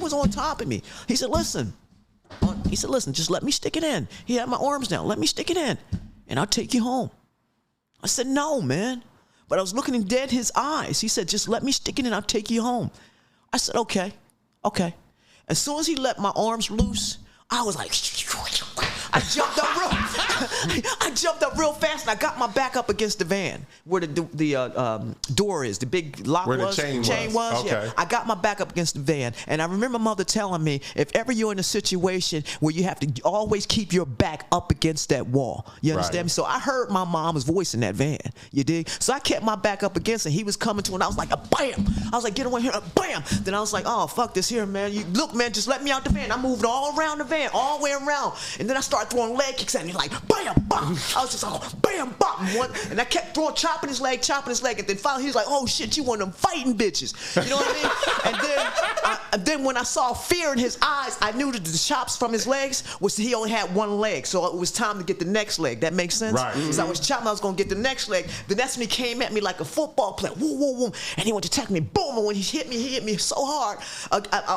was on top of me. He said, listen, just let me stick it in. He had my arms down. Let me stick it in, and I'll take you home. I said, no, man. But I was looking in dead his eyes. He said, just let me stick it in, I'll take you home. I said, okay. As soon as he let my arms loose, I was like, I jumped up real fast, and I got my back up against the van where the door is, the big lock where was. The chain was. Okay. Yeah. I got my back up against the van, and I remember mother telling me, if ever you're in a situation where you have to always keep your back up against that wall, you understand me? So I heard my mom's voice in that van, you dig? So I kept my back up against it. He was coming to, and I was like, bam! I was like, get away here, bam! Then I was like, oh, fuck this here, man. Look, man, just let me out the van. I moved all around the van, all the way around, and then I started throwing leg kicks at him, like, bam, bam. I was just like, bam, bam, and I kept chopping his leg, and then finally he was like, oh shit, you one of them fighting bitches. You know what I mean? And then when I saw fear in his eyes, I knew that the chops from his legs was he only had one leg, so it was time to get the next leg. That makes sense? Right. Because I was chopping, I was gonna get the next leg. Then that's when he came at me like a football player, woo, woo, woo, and he went to tackle me, boom, and when he hit me so hard,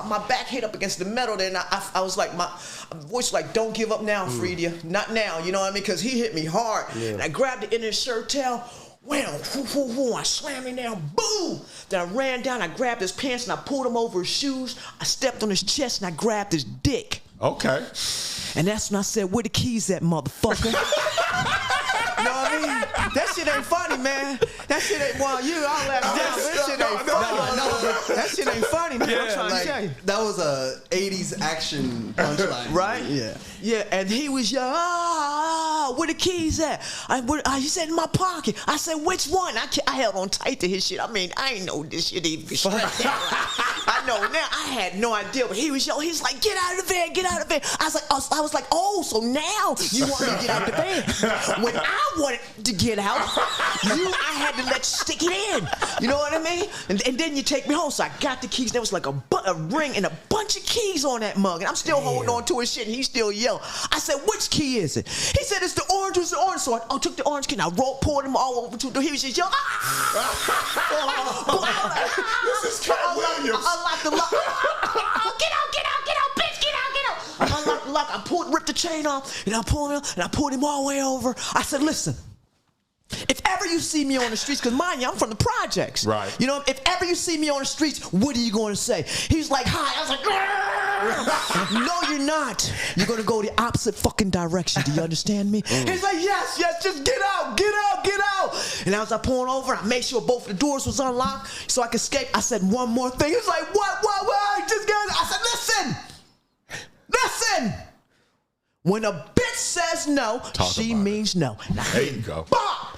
my back hit up against the metal, then I was like, my voice was like, don't give up now, Fredia, not now, you know what I mean? Because he hit me hard, and I grabbed the end of his shirt tail, wham, whoo, whoo, whoo, I slammed him down, boom! Then I ran down, I grabbed his pants, and I pulled him over his shoes, I stepped on his chest, and I grabbed his dick. Okay. And that's when I said, where the keys at, motherfucker? You know what I mean? That shit ain't funny, man. That shit ain't, well, you all laugh down. That shit ain't funny. That shit ain't funny, man. I'm trying to tell you. That was a 80s action punchline. Right? Yeah. Yeah, and he was yelling, where the keys at? He said, in my pocket. I said, which one? I held on tight to his shit. I mean, I ain't know this shit even stretched out. I know now. I had no idea, but he was yelling. He's like, get out of the van, get out of the van. I was like, oh, so now you want me to get out of the van? When I wanted to get out, I had to let you stick it in. You know what I mean? And then you take me home. So I got the keys. There was like a ring and a bunch of keys on that mug, and I'm still holding on to his shit, and he's still yelling. I said, which key is it? He said, it's the orange, it's the orange. So I took the orange key and I pulled him all over to the, he was just yelling, This is Cat Williams. I unlocked the lock. Get out, bitch, get out. I unlocked the lock, ripped the chain off, and I pulled him all the way over. I said, listen, if ever you see me on the streets, because mind you, I'm from the projects. Right. You know, if ever you see me on the streets, what are you going to say? He's like, hi. I was like, no, you're not. You're going to go the opposite fucking direction. Do you understand me? He's like, yes, just get out. And as I pulled over, I made sure both the doors was unlocked so I could escape. I said one more thing. He's like, what? Just get out. I said, listen. When a bitch says no, she means no. There you go. Bop!